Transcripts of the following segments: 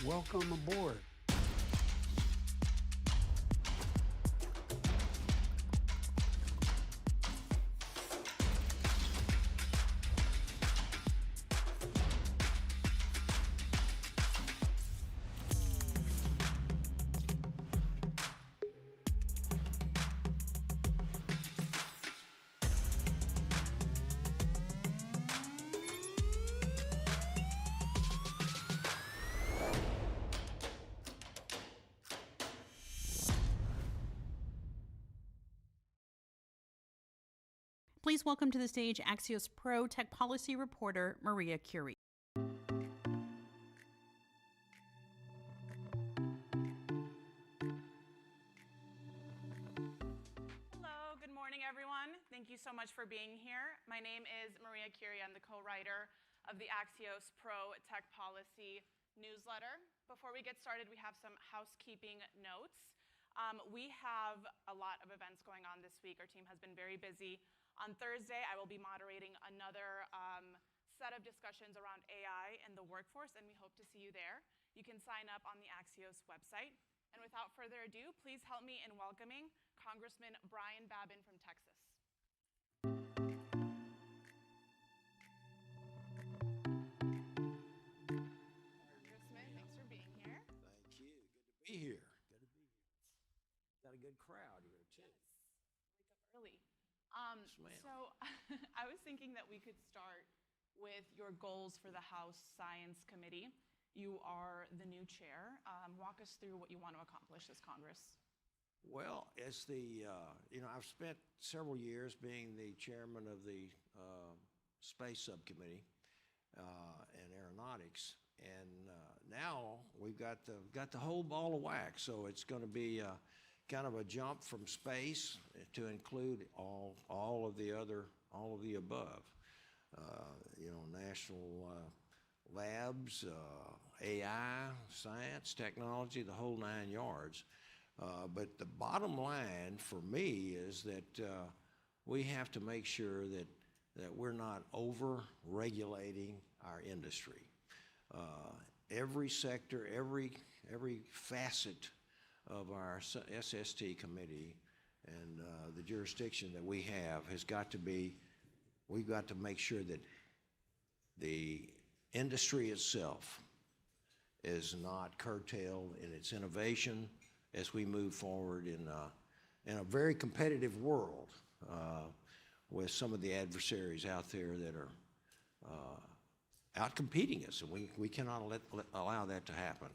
Welcome aboard. Please welcome to the stage Axios Pro Tech Policy Reporter, Maria Curie. Hello, good morning, everyone. Thank you so much for being here. My name is Maria Curie. I'm the co-writer of the Axios Pro Tech Policy newsletter. Before we get started, we have some housekeeping notes. We have a lot of events going on this week. Our team has been very busy. On Thursday, I will be moderating another set of discussions around AI in the workforce, and we hope to see you there. You can sign up on the Axios website. And without further ado, please help me in welcoming Congressman Brian Babin from Texas. Congressman, thanks for being here. Thank you. Good to be here. Good to be here. Got a good crowd here, too. Yes. Wake up early. Yes, ma'am. So I was thinking that we could start with your goals for the House Science Committee. You are the new chair. Walk us through what you want to accomplish this Congress. Well, as I've spent several years being the chairman of the Space Subcommittee and Aeronautics, and now we've got the whole ball of wax. So it's going to be kind of a jump from space to include all of the above. National labs, AI, science, technology, the whole 9 yards. But the bottom line for me is that we have to make sure that we're not over-regulating our industry. Every sector, every facet of our SST committee and the jurisdiction that we have has got to be, we've got to make sure that the industry itself is not curtailed in its innovation as we move forward in a very competitive world with some of the adversaries out there that are out-competing us, and we cannot allow that to happen.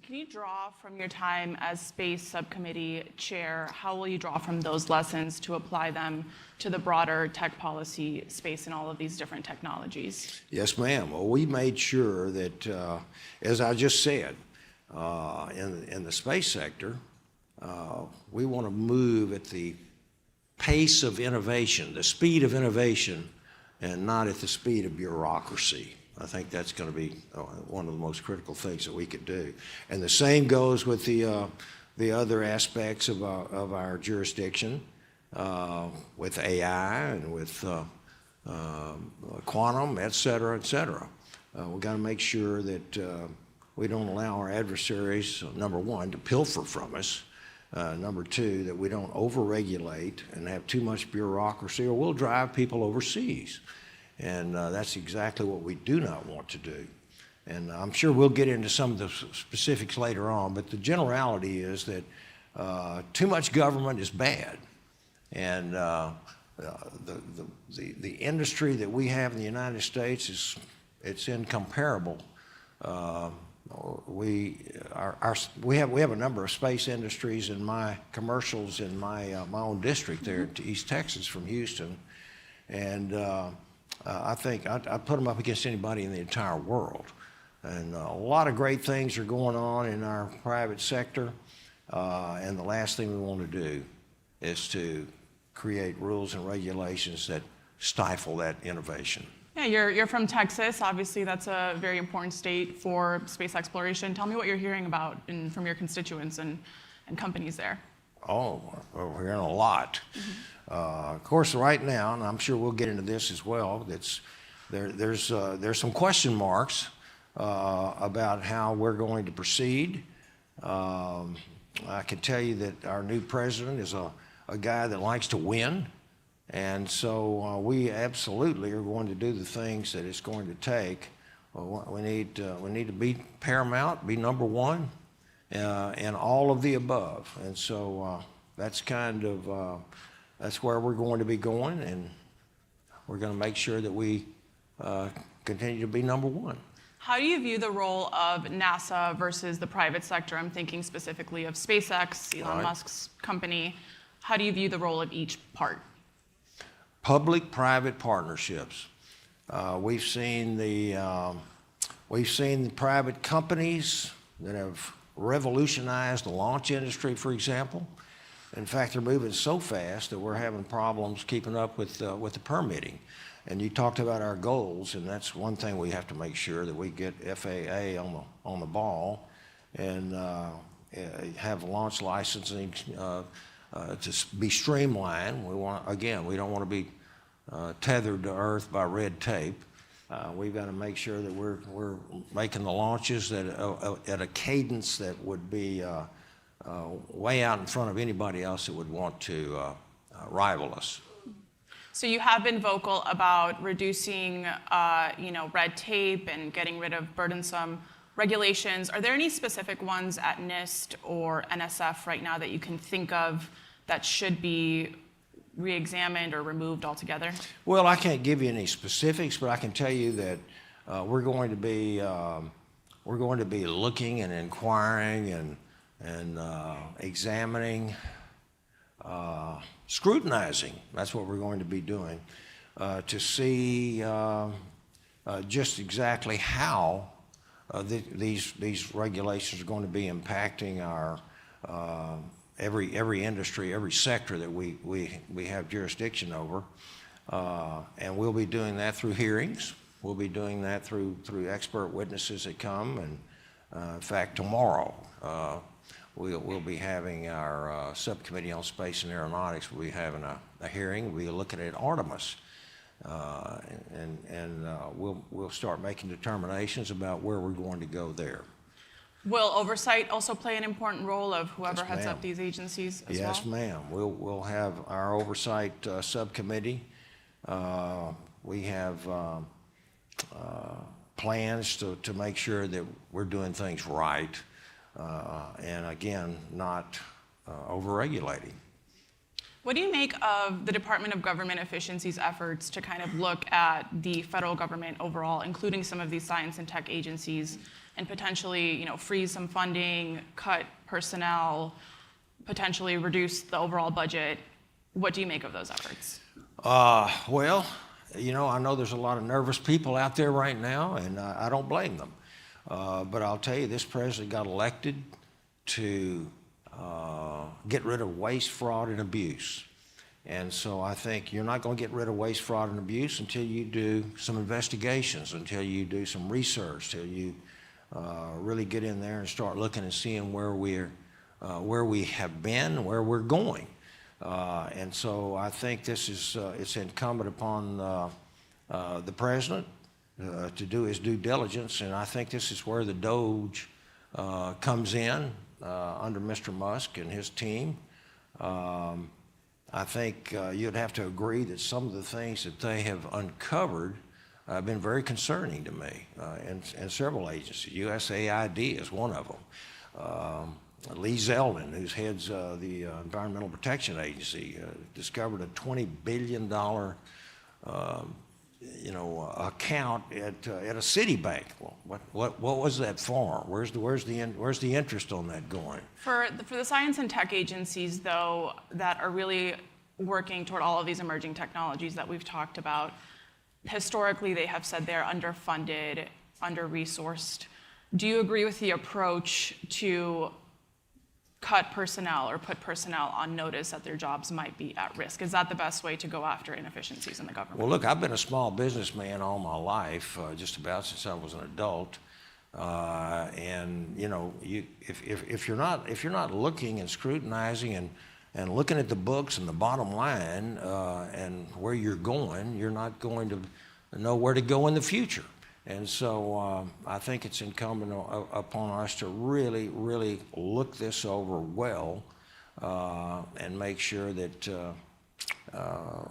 Can you draw from your time as Space Subcommittee Chair, how will you draw from those lessons to apply them to the broader tech policy space and all of these different technologies? Yes, ma'am. Well, we made sure that, as I just said, in the space sector, we want to move at the pace of innovation, the speed of innovation, and not at the speed of bureaucracy. I think that's going to be one of the most critical things that we could do. And the same goes with the other aspects of our jurisdiction, with AI and with quantum, et cetera, et cetera. We've got to make sure that we don't allow our adversaries, number one, to pilfer from us. Number two, that we don't over-regulate and have too much bureaucracy, or we'll drive people overseas. And that's exactly what we do not want to do. And I'm sure we'll get into some of the specifics later on, but the generality is that too much government is bad. And the industry that we have in the United States it's incomparable. We have a number of space industries in my commercials in my own district there to East Texas from Houston, and I think I'd put them up against anybody in the entire world. And a lot of great things are going on in our private sector, and the last thing we want to do is to create rules and regulations that stifle that innovation. Yeah, you're from Texas. Obviously, that's a very important state for space exploration. Tell me what you're hearing about from your constituents and companies there. Oh, we're hearing a lot. Mm-hmm. Of course, right now, and I'm sure we'll get into this as well, there's some question marks about how we're going to proceed. I can tell you that our new president is a guy that likes to win. And so we absolutely are going to do the things that it's going to take. We need to be paramount, be number one, and all of the above. And so that's kind of that's where we're going to be going, and we're going to make sure that we continue to be number one. How do you view the role of NASA versus the private sector? I'm thinking specifically of SpaceX, Elon Musk's company. How do you view the role of each part? Public-private partnerships. We've seen the private companies that have revolutionized the launch industry, for example. In fact, they're moving so fast that we're having problems keeping up with the permitting. And you talked about our goals, and that's one thing we have to make sure that we get FAA on the ball and have launch licensing to be streamlined. We don't want to be tethered to Earth by red tape. We've got to make sure that we're making the launches at a cadence that would be way out in front of anybody else that would want to rival us. So you have been vocal about reducing, red tape and getting rid of burdensome regulations. Are there any specific ones at NIST or NSF right now that you can think of that should be re-examined or removed altogether? Well, I can't give you any specifics, but I can tell you that we're going to be looking and inquiring and examining, scrutinizing. That's what we're going to be doing to see just exactly how these regulations are going to be impacting our every industry, every sector that we have jurisdiction over, and we'll be doing that through hearings. We'll be doing that through expert witnesses that come, and in fact, tomorrow we'll be having our subcommittee on space and aeronautics. We'll be having a hearing. We'll be looking at Artemis, and we'll start making determinations about where we're going to go there. Will oversight also play an important role of whoever Yes, heads ma'am. up these agencies as well? Yes, ma'am. We'll have our oversight subcommittee. We have plans to make sure that we're doing things right, and again, not over-regulating. What do you make of the Department of Government Efficiency's efforts to kind of look at the federal government overall, including some of these science and tech agencies, and potentially, freeze some funding, cut personnel, potentially reduce the overall budget? What do you make of those efforts? Well, I know there's a lot of nervous people out there right now, and I don't blame them. But I'll tell you, this president got elected to get rid of waste, fraud, and abuse. And so I think you're not going to get rid of waste, fraud, and abuse until you do some investigations, until you do some research, till you really get in there and start looking and seeing where we have been, where we're going. And so I think it's incumbent upon the president to do his due diligence, and I think this is where the DOGE comes in under Mr. Musk and his team. I think you'd have to agree that some of the things that they have uncovered have been very concerning to me, and several agencies. USAID is one of them. Lee Zeldin, who heads the Environmental Protection Agency, discovered a $20 billion account at a Citibank. Well, what was that for? Where's the interest on that going? For the science and tech agencies, though, that are really working toward all of these emerging technologies that we've talked about, historically they have said they're underfunded, under-resourced. Do you agree with the approach to cut personnel or put personnel on notice that their jobs might be at risk? Is that the best way to go after inefficiencies in the government? Well, look, I've been a small businessman all my life, just about since I was an adult. And if you're not looking and scrutinizing and looking at the books and the bottom line and where you're going, you're not going to know where to go in the future. And so I think it's incumbent upon us to really, really look this over well and make sure that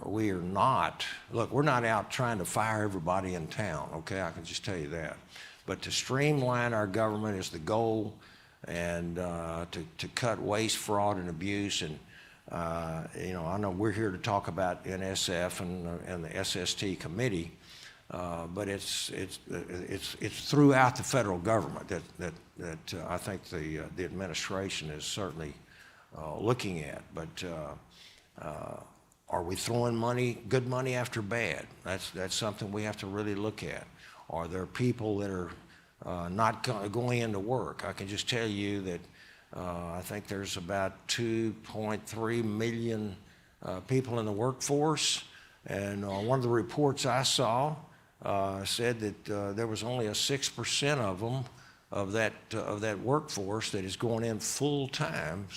we are not, look, we're not out trying to fire everybody in town, okay? I can just tell you that. But to streamline our government is the goal, and to cut waste, fraud, and abuse. And you know, I know we're here to talk about NSF and the SST committee, but it's throughout the federal government that I think the administration is certainly looking at. But are we throwing money, good money after bad? That's something we have to really look at. Are there people that are not going into work? I can just tell you that I think there's about 2.3 million people in the workforce, and one of the reports I saw said that there was only a 6% of them of that workforce that is going in full time,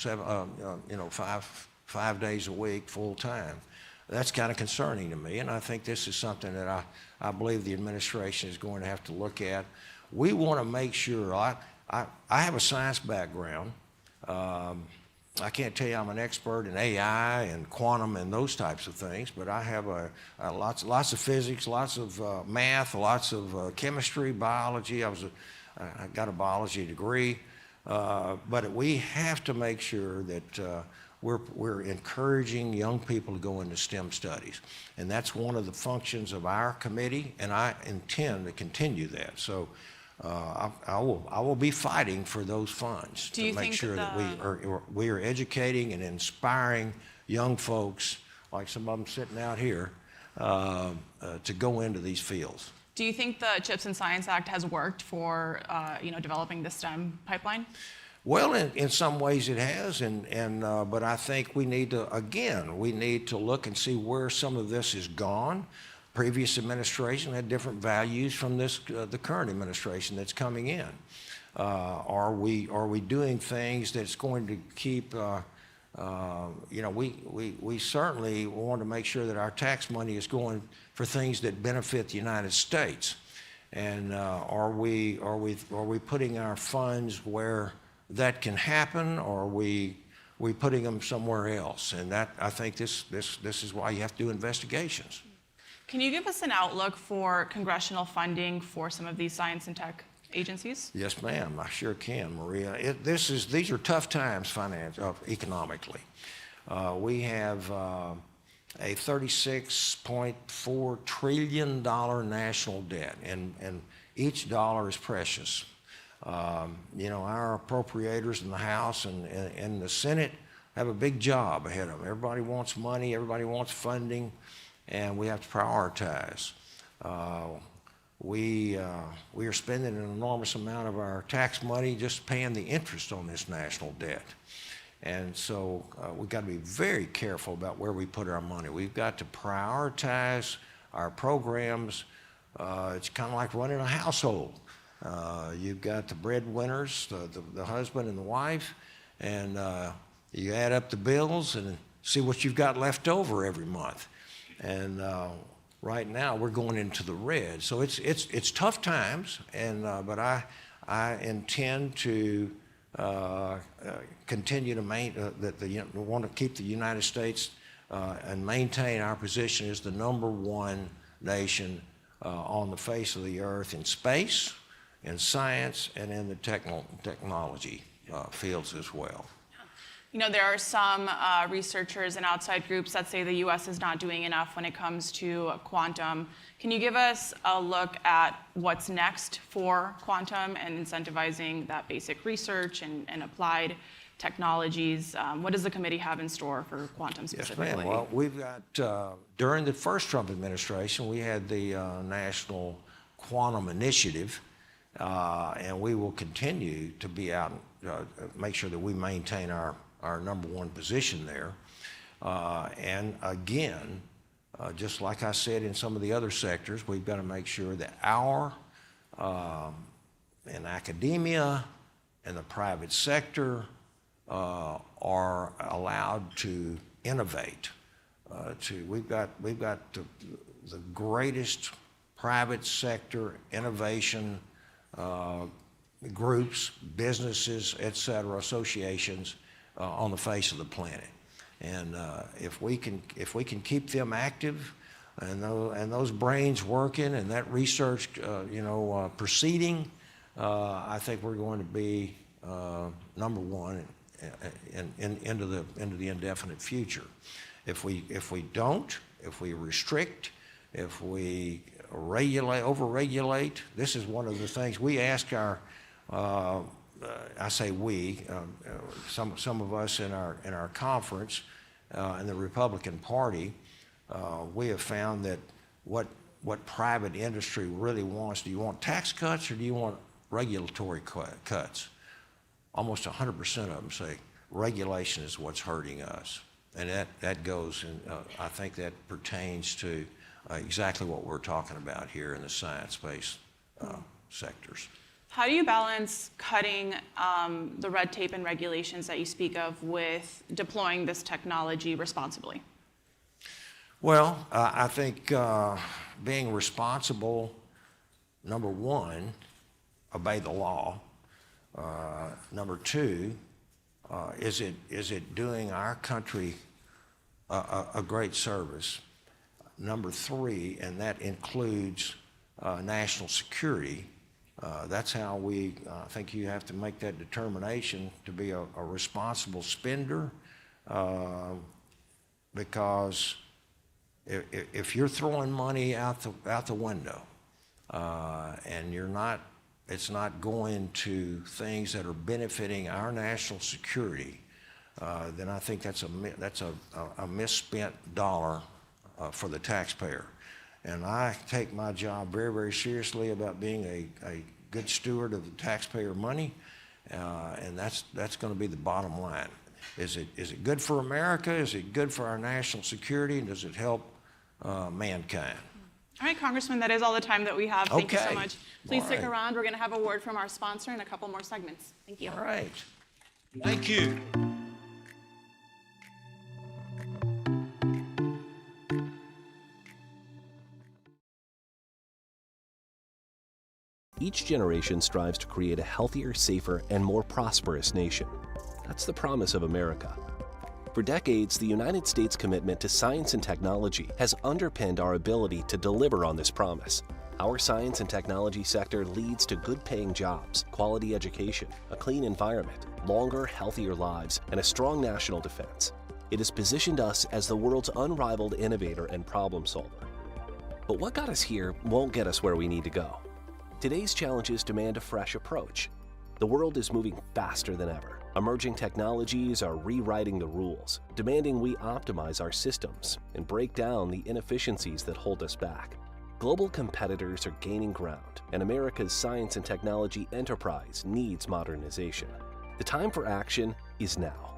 you know, five days a week, full time. That's kind of concerning to me, and I think this is something that I believe the administration is going to have to look at. We want to make sure, I have a science background. I can't tell you I'm an expert in AI and quantum and those types of things, but I have lots of physics, lots of math, lots of chemistry, biology. I got a biology degree, but we have to make sure that we're encouraging young people to go into STEM studies, and that's one of the functions of our committee, and I intend to continue that. So I will be fighting for those funds to make sure that we are educating and inspiring young folks, like some of them sitting out here, to go into these fields. Do you think the CHIPS and Science Act has worked for developing the STEM pipeline? Well, in some ways it has, but I think we need to look and see where some of this is gone. Previous administration had different values from the current administration that's coming in. Are we doing things that's going to keep? We certainly want to make sure that our tax money is going for things that benefit the United States, and are we putting our funds where that can happen, or are we putting them somewhere else? And that, I think this is why you have to do investigations. Can you give us an outlook for congressional funding for some of these science and tech agencies? Yes, ma'am. I sure can, Maria. These are tough times economically. We have a $36.4 trillion national debt, and each dollar is precious. Our appropriators in the House and the Senate have a big job ahead of them. Everybody wants money, everybody wants funding, and we have to prioritize. We are spending an enormous amount of our tax money just paying the interest on this national debt. And so we've got to be very careful about where we put our money. We've got to prioritize our programs. It's kind of like running a household. You've got the breadwinners, the husband and the wife, and you add up the bills and see what you've got left over every month. And right now we're going into the red, so it's tough times. And but I intend to continue to want to keep the United States and maintain our position as the #1 nation on the face of the earth in space, in science, and in the technology fields as well. There are some researchers and outside groups that say the U.S. is not doing enough when it comes to quantum. Can you give us a look at what's next for quantum and incentivizing that basic research and applied technologies? What does the committee have in store for quantum specifically? Yes, ma'am. Well, we've got, during the first Trump administration, we had the National Quantum Initiative, and we will continue to be out and make sure that we maintain our #1 position there. And again, just like I said in some of the other sectors, we've got to make sure that in academia and the private sector are allowed to innovate. We've got the greatest private sector innovation groups, businesses, et cetera, associations on the face of the planet. And if we can keep them active and those brains working and that research, proceeding, I think we're going to be number one into the indefinite future. If we don't, if we restrict, if we overregulate, this is one of the things we ask our. I say we, some of us in our conference, in the Republican Party, we have found that what private industry really wants. Do you want tax cuts or do you want regulatory cuts? Almost 100% of them say regulation is what's hurting us, and that goes, and I think that pertains to exactly what we're talking about here in the science-based sectors. How do you balance cutting the red tape and regulations that you speak of with deploying this technology responsibly? Well, I think being responsible, number one, obey the law. Number two, is it doing our country a great service? Number three, and that includes national security. That's how I think you have to make that determination to be a responsible spender, because if you're throwing money out the window and it's not going to things that are benefiting our national security, then I think that's a misspent dollar for the taxpayer. And I take my job very, very seriously about being a good steward of the taxpayer money, and that's going to be the bottom line. Is it good for America? Is it good for our national security? And does it help mankind? All right, Congressman, that is all the time that we have. Thank you so much. Please All stick right. around. We're going to have a word from our sponsor in a couple more segments. Thank you. All right. Thank you. Each generation strives to create a healthier, safer, and more prosperous nation. That's the promise of America. For decades, the United States' commitment to science and technology has underpinned our ability to deliver on this promise. Our science and technology sector leads to good-paying jobs, quality education, a clean environment, longer, healthier lives, and a strong national defense. It has positioned us as the world's unrivaled innovator and problem solver. But what got us here won't get us where we need to go. Today's challenges demand a fresh approach. The world is moving faster than ever. Emerging technologies are rewriting the rules, demanding we optimize our systems and break down the inefficiencies that hold us back. Global competitors are gaining ground, and America's science and technology enterprise needs modernization. The time for action is now.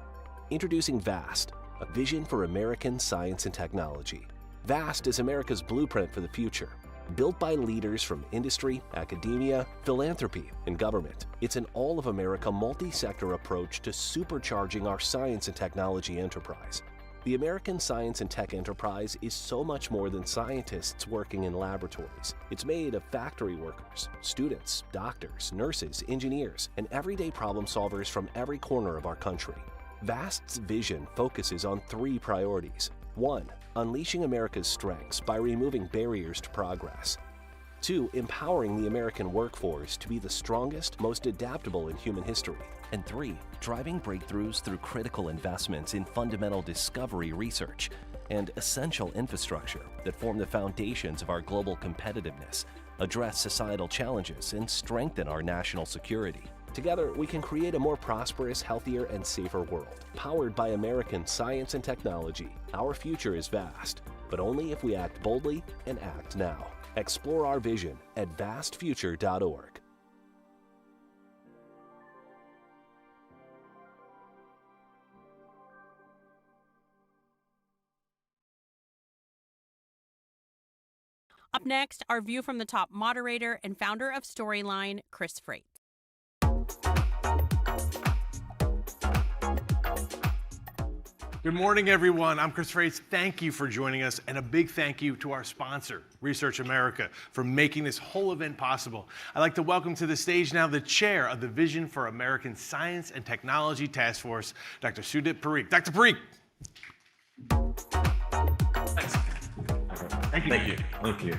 Introducing VAST, a vision for American science and technology. VAST is America's blueprint for the future. Built by leaders from industry, academia, philanthropy, and government, it's an all-of-America multi-sector approach to supercharging our science and technology enterprise. The American science and tech enterprise is so much more than scientists working in laboratories. It's made of factory workers, students, doctors, nurses, engineers, and everyday problem solvers from every corner of our country. VAST's vision focuses on 3 priorities. 1. Unleashing America's strengths by removing barriers to progress. 2. Empowering the American workforce to be the strongest, most adaptable in human history. And 3. Driving breakthroughs through critical investments in fundamental discovery research and essential infrastructure that form the foundations of our global competitiveness, address societal challenges, and strengthen our national security. Together, we can create a more prosperous, healthier, and safer world. Powered by American science and technology, our future is vast, but only if we act boldly and act now. Explore our vision at vastfuture.org. Up next, our View from the Top moderator and founder of Storyline, Chris Freight. Good morning, everyone. I'm Chris Race. Thank you for joining us, and a big thank you to our sponsor, Research America, for making this whole event possible. I'd like to welcome to the stage now the chair of the Vision for American Science and Technology Task Force, Dr. Sudip Parikh. Dr. Parikh. Thank you. Thank you. Thank you.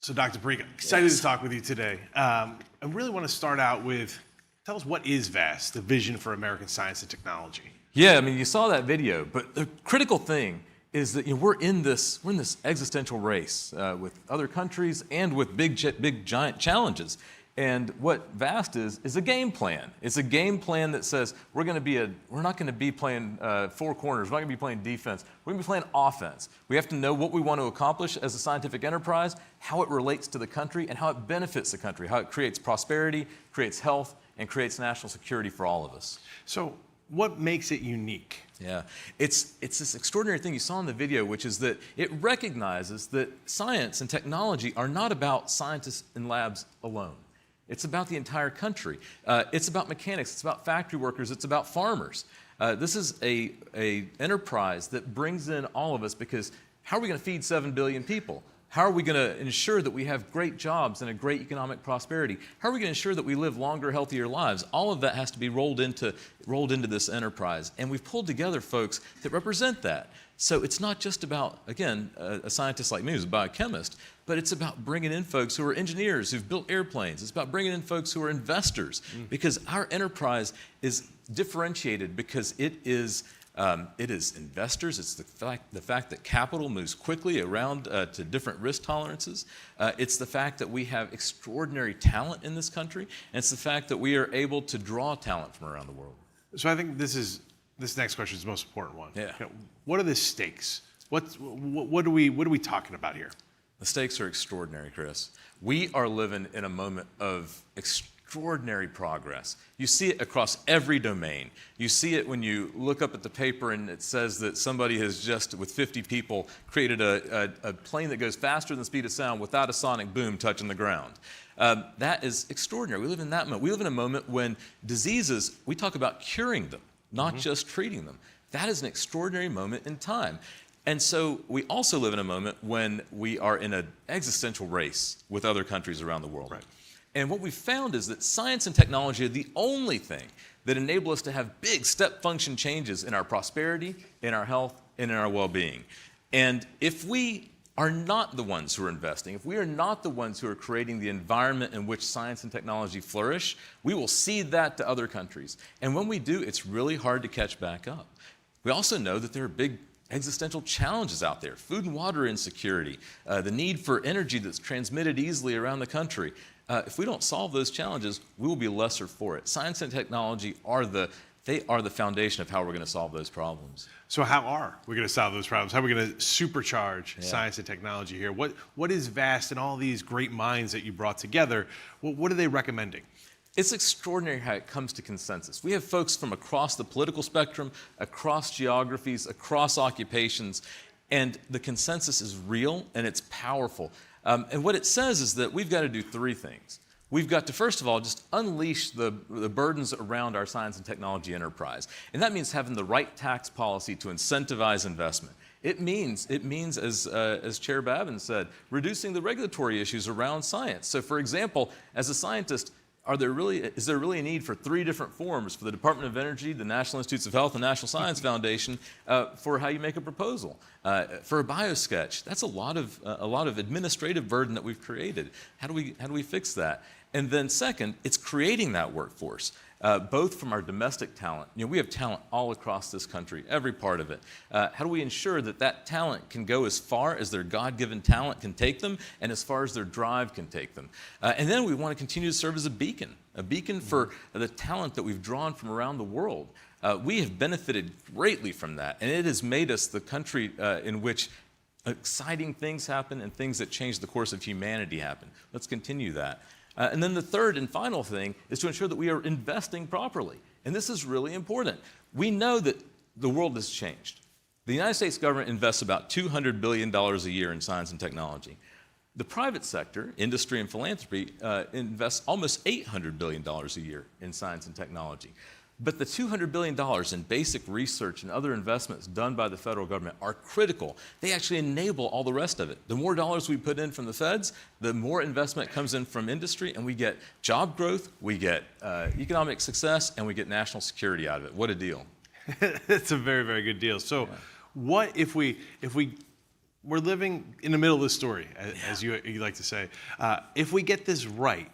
So, Dr. Parikh, excited to talk with you today. I really want to start out with, tell us what is VAST, the Vision for American Science and Technology. Yeah, I mean, you saw that video, but the critical thing is that we're in this existential race with other countries and with big giant challenges. And what VAST is a game plan. It's a game plan that says we're not going to be playing four corners. We're not going to be playing defense. We're going to be playing offense. We have to know what we want to accomplish as a scientific enterprise, how it relates to the country, and how it benefits the country, how it creates prosperity, creates health, and creates national security for all of us. So, what makes it unique? Yeah, it's this extraordinary thing you saw in the video, which is that it recognizes that science and technology are not about scientists in labs alone. It's about the entire country. It's about mechanics. It's about factory workers. It's about farmers. This is a enterprise that brings in all of us, because how are we going to feed 7 billion people? How are we going to ensure that we have great jobs and a great economic prosperity? How are we going to ensure that we live longer, healthier lives? All of that has to be rolled into this enterprise. And we've pulled together folks that represent that. So it's not just about, again, a scientist like me who's a biochemist, but it's about bringing in folks who are engineers who've built airplanes. It's about bringing in folks who are investors, because our enterprise is differentiated because it is investors. It's the fact that capital moves quickly around to different risk tolerances. It's the fact that we have extraordinary talent in this country, and it's the fact that we are able to draw talent from around the world. So I think this next question is the most important one. Yeah. Okay, what are the stakes? What are we talking about here? The stakes are extraordinary, Chris. We are living in a moment of extraordinary progress. You see it across every domain. You see it when you look up at the paper and it says that somebody has just, with 50 people, created a plane that goes faster than the speed of sound without a sonic boom touching the ground. That is extraordinary. We live in that moment. We live in a moment when diseases, we talk about curing them, not just treating them. That is an extraordinary moment in time. And so we also live in a moment when we are in an existential race with other countries around the world. Right. And what we've found is that science and technology are the only thing that enable us to have big step function changes in our prosperity, in our health, and in our well-being. And if we are not the ones who are investing, if we are not the ones who are creating the environment in which science and technology flourish, we will cede that to other countries. And when we do, it's really hard to catch back up. We also know that there are big existential challenges out there: food and water insecurity, the need for energy that's transmitted easily around the country. If we don't solve those challenges, we will be lesser for it. Science and technology are the foundation of how we're going to solve those problems. So how are we going to solve those problems? How are we going to supercharge science and technology here? What is VAST and all these great minds that you brought together? What are they recommending? It's extraordinary how it comes to consensus. We have folks from across the political spectrum, across geographies, across occupations, and the consensus is real and it's powerful. And what it says is that we've got to do three things. We've got to, first of all, just unleash the burdens around our science and technology enterprise. And that means having the right tax policy to incentivize investment. It means, as Chair Babin said, reducing the regulatory issues around science. So, for example, as a scientist, is there really a need for 3 different forms for the Department of Energy, the National Institutes of Health, and National Science Foundation for how you make a proposal? For a biosketch, that's a lot of administrative burden that we've created. How do we fix that? And then second, it's creating that workforce, both from our domestic talent. We have talent all across this country, every part of it. How do we ensure that that talent can go as far as their God-given talent can take them and as far as their drive can take them? And then we want to continue to serve as a beacon for the talent that we've drawn from around the world. We have benefited greatly from that, and it has made us the country in which exciting things happen and things that change the course of humanity happen. Let's continue that. And then the third and final thing is to ensure that we are investing properly. And this is really important. We know that the world has changed. The United States government invests about $200 billion a year in science and technology. The private sector, industry and philanthropy, invests almost $800 billion a year in science and technology. But the $200 billion in basic research and other investments done by the federal government are critical. They actually enable all the rest of it. The more dollars we put in from the feds, the more investment comes in from industry, and we get job growth, we get economic success, and we get national security out of it. What a deal. It's a very, very good deal. So what if we're living in the middle of this story, as you like to say. If we get this right,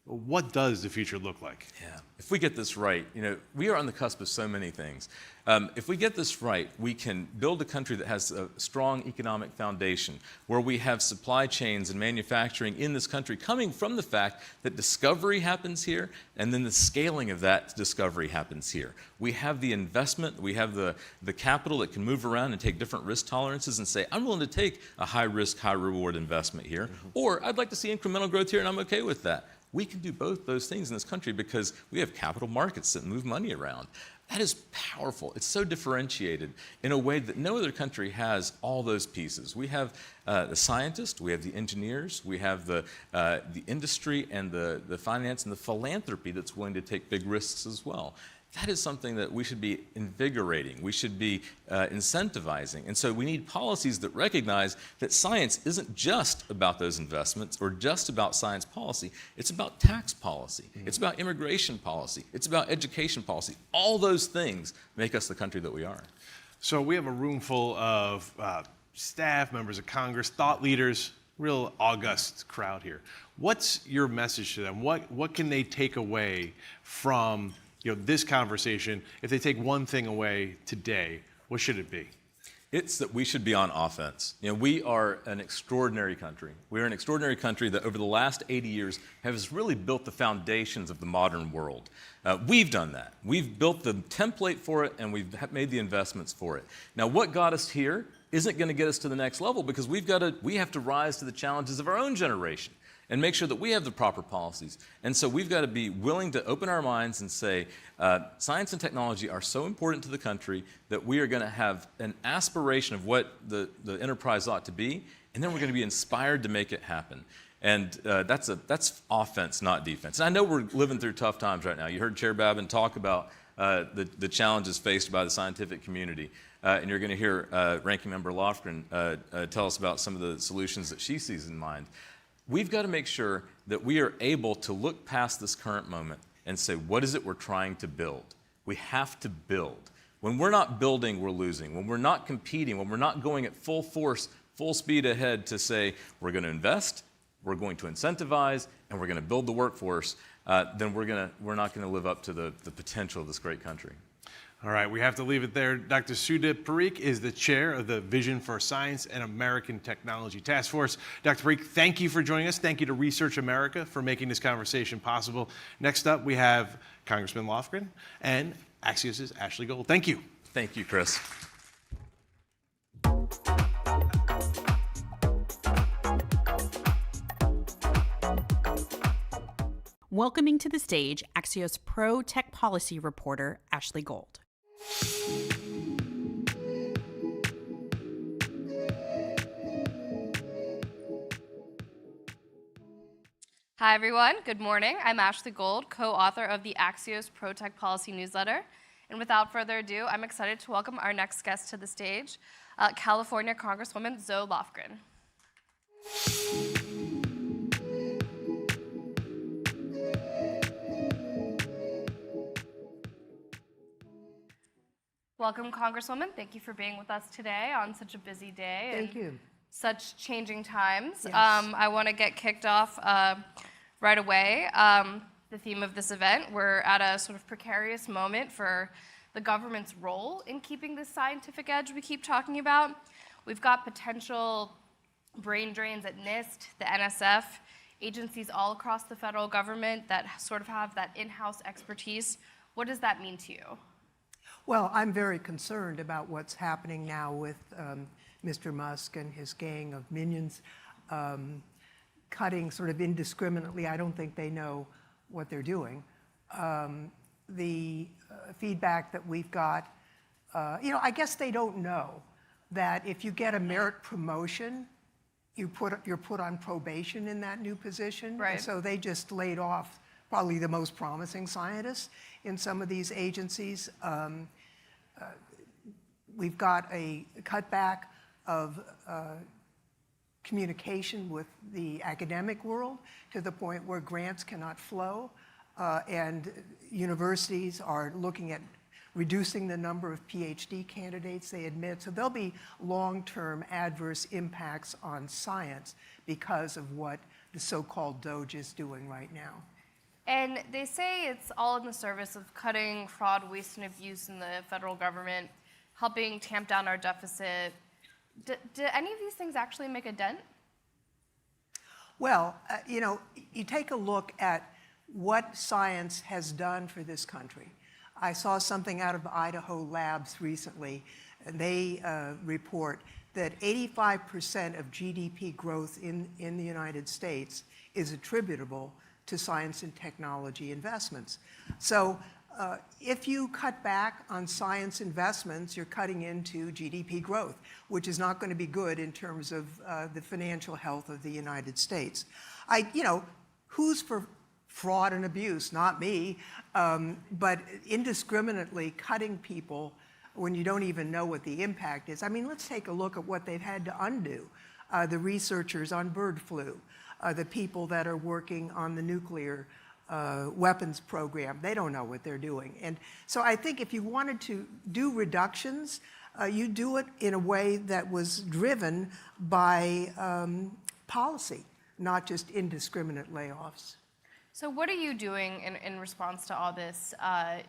what does the future look like? Yeah. If we get this right, we are on the cusp of so many things. If we get this right, we can build a country that has a strong economic foundation, where we have supply chains and manufacturing in this country coming from the fact that discovery happens here, and then the scaling of that discovery happens here. We have the investment, we have the capital that can move around and take different risk tolerances and say, I'm willing to take a high-risk, high-reward investment here, or I'd like to see incremental growth here, and I'm okay with that. We can do both those things in this country because we have capital markets that move money around. That is powerful. It's so differentiated in a way that no other country has all those pieces. We have the scientists, we have the engineers, we have the industry and the finance and the philanthropy that's willing to take big risks as well. That is something that we should be invigorating, we should be incentivizing. And so we need policies that recognize that science isn't just about those investments or just about science policy. It's about tax policy. It's about immigration policy. It's about education policy. All those things make us the country that we are. So we have a room full of staff, members of Congress, thought leaders, real august crowd here. What's your message to them? What can they take away from this conversation? If they take one thing away today, what should it be? It's that we should be on offense. We are an extraordinary country. We are an extraordinary country that over the last 80 years has really built the foundations of the modern world. We've done that. We've built the template for it, and we've made the investments for it. Now, what got us here isn't going to get us to the next level, because we have to rise to the challenges of our own generation and make sure that we have the proper policies. And so we've got to be willing to open our minds and say, science and technology are so important to the country that we are going to have an aspiration of what the enterprise ought to be, and then we're going to be inspired to make it happen. And that's offense, not defense. And I know we're living through tough times right now. You heard Chair Babin talk about the challenges faced by the scientific community. And you're going to hear Ranking Member Lofgren tell us about some of the solutions that she sees in mind. We've got to make sure that we are able to look past this current moment and say, what is it we're trying to build? We have to build. When we're not building, we're losing. When we're not competing, when we're not going at full force, full speed ahead to say, we're going to invest, we're going to incentivize, and we're going to build the workforce, then we're not going to live up to the potential of this great country. All right, we have to leave it there. Dr. Sudip Parikh is the chair of the Vision for Science and American Technology Task Force. Dr. Parikh, thank you for joining us. Thank you to Research America for making this conversation possible. Next up, we have Congressman Lofgren and Axios' Ashley Gold. Thank you. Thank you, Chris. Welcoming to the stage Axios Pro Tech Policy reporter Ashley Gold. Hi, everyone. Good morning. I'm Ashley Gold, co-author of the Axios Pro Tech Policy newsletter. And without further ado, I'm excited to welcome our next guest to the stage, California Congresswoman Zoe Lofgren. Welcome, Congresswoman. Thank you for being with us today on such a busy day. Thank you. Such changing times. Yes. I want to get kicked off right away. The theme of this event, we're at a sort of precarious moment for the government's role in keeping this scientific edge we keep talking about. We've got potential brain drains at NIST, the NSF, agencies all across the federal government that sort of have that in-house expertise. What does that mean to you? Well, I'm very concerned about what's happening now with Mr. Musk and his gang of minions cutting sort of indiscriminately. I don't think they know what they're doing. The feedback that we've got, I guess they don't know that if you get a merit promotion, you're put on probation in that new position. Right. And so they just laid off probably the most promising scientists in some of these agencies. We've got a cutback of communication with the academic world to the point where grants cannot flow, and universities are looking at reducing the number of PhD candidates they admit. So there'll be long-term adverse impacts on science because of what the so-called DOGE is doing right now. And they say it's all in the service of cutting fraud, waste, and abuse in the federal government, helping tamp down our deficit. Do any of these things actually make a dent? Well, you take a look at what science has done for this country. I saw something out of Idaho Labs recently, and they report that 85% of GDP growth in the United States is attributable to science and technology investments. So if you cut back on science investments, you're cutting into GDP growth, which is not going to be good in terms of the financial health of the United States. Who's for fraud and abuse? Not me, but indiscriminately cutting people when you don't even know what the impact is. I mean, let's take a look at what they've had to undo. The researchers on bird flu, the people that are working on the nuclear weapons program, they don't know what they're doing. And so I think if you wanted to do reductions, you do it in a way that was driven by policy, not just indiscriminate layoffs. So what are you doing in response to all this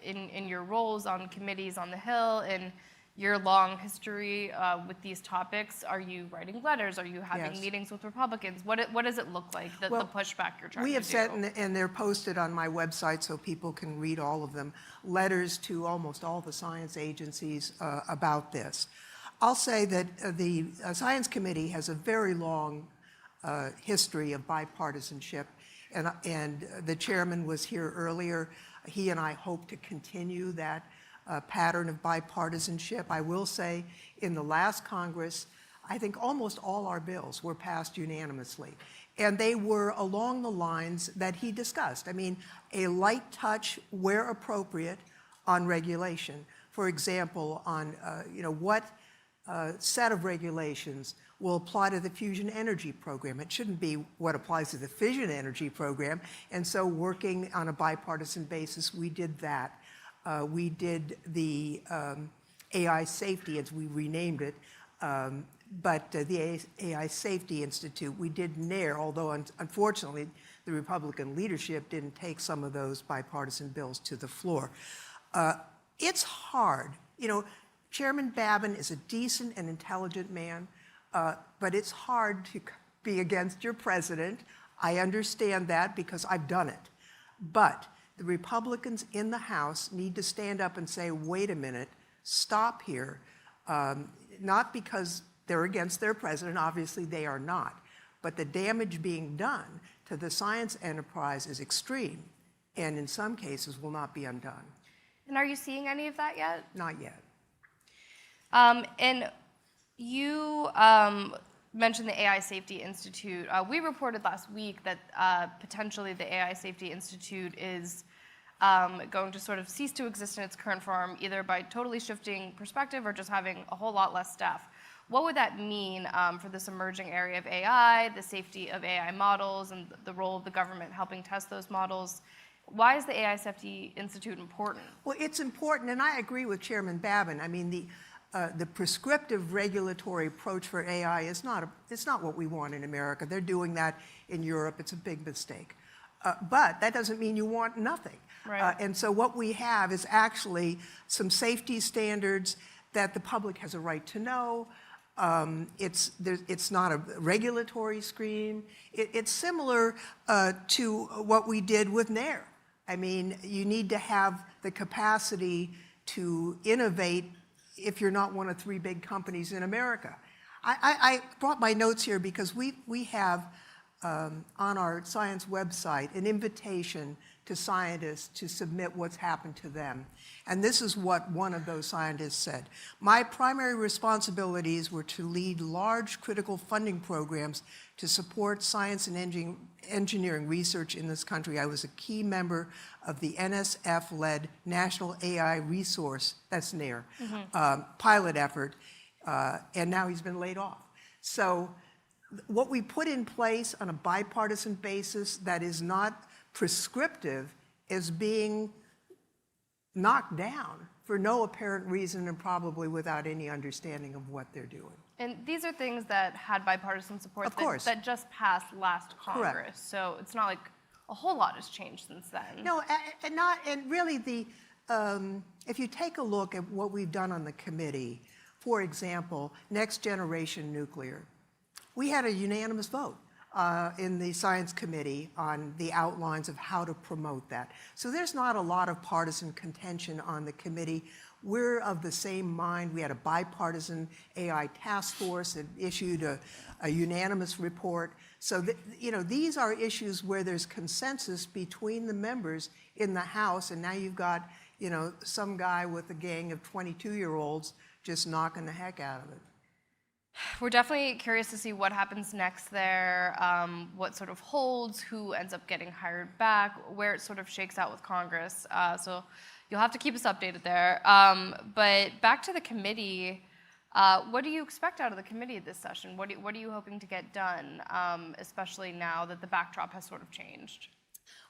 in your roles on committees on the Hill, in your long history with these topics? Are you writing letters? Are you having Yes. meetings with Republicans? What does it look like, the pushback you're trying to do? We have sent, and they're posted on my website so people can read all of them, letters to almost all the science agencies about this. I'll say that the Science Committee has a very long history of bipartisanship, and the chairman was here earlier. He and I hope to continue that pattern of bipartisanship. I will say in the last Congress, I think almost all our bills were passed unanimously. And they were along the lines that he discussed. I mean, a light touch where appropriate on regulation. For example, on what set of regulations will apply to the fusion energy program. It shouldn't be what applies to the fission energy program. And so working on a bipartisan basis, we did that. We did the AI Safety, as we renamed it, but the AI Safety Institute, we did NAIR, although unfortunately the Republican leadership didn't take some of those bipartisan bills to the floor. It's hard. Chairman Babin is a decent and intelligent man, but it's hard to be against your president. I understand that because I've done it. But the Republicans in the House need to stand up and say, wait a minute, stop here. Not because they're against their president, obviously they are not, but the damage being done to the science enterprise is extreme, and in some cases will not be undone. And are you seeing any of that yet? Not yet. And you mentioned the AI Safety Institute. We reported last week that potentially the AI Safety Institute is going to sort of cease to exist in its current form, either by totally shifting perspective or just having a whole lot less staff. What would that mean for this emerging area of AI, the safety of AI models, and the role of the government helping test those models? Why is the AI Safety Institute important? Well, it's important, and I agree with Chairman Babin. I mean, the prescriptive regulatory approach for AI is it's not what we want in America. They're doing that in Europe. It's a big mistake. But that doesn't mean you want nothing. Right. And so what we have is actually some safety standards that the public has a right to know. It's not a regulatory scheme. It's similar to what we did with NAIR. I mean, you need to have the capacity to innovate if you're not one of 3 big companies in America. I brought my notes here because we have on our science website an invitation to scientists to submit what's happened to them. And this is what one of those scientists said. My primary responsibilities were to lead large critical funding programs to support science and engineering research in this country. I was a key member of the NSF-led National AI Resource, that's NAIR, pilot effort, and now he's been laid off. So what we put in place on a bipartisan basis that is not prescriptive is being knocked down for no apparent reason and probably without any understanding of what they're doing. And these are things that had bipartisan support Of course. that just passed last Congress. Correct. So it's not like a whole lot has changed since then. No, and really if you take a look at what we've done on the committee, for example, next generation nuclear, we had a unanimous vote in the Science Committee on the outlines of how to promote that. So there's not a lot of partisan contention on the committee. We're of the same mind. We had a bipartisan AI task force that issued a unanimous report. So these are issues where there's consensus between the members in the House, and now you've got some guy with a gang of 22-year-olds just knocking the heck out of it. We're definitely curious to see what happens next there, what sort of holds, who ends up getting hired back, where it sort of shakes out with Congress. So you'll have to keep us updated there. But back to the committee, what do you expect out of the committee this session? What are you hoping to get done, especially now that the backdrop has sort of changed?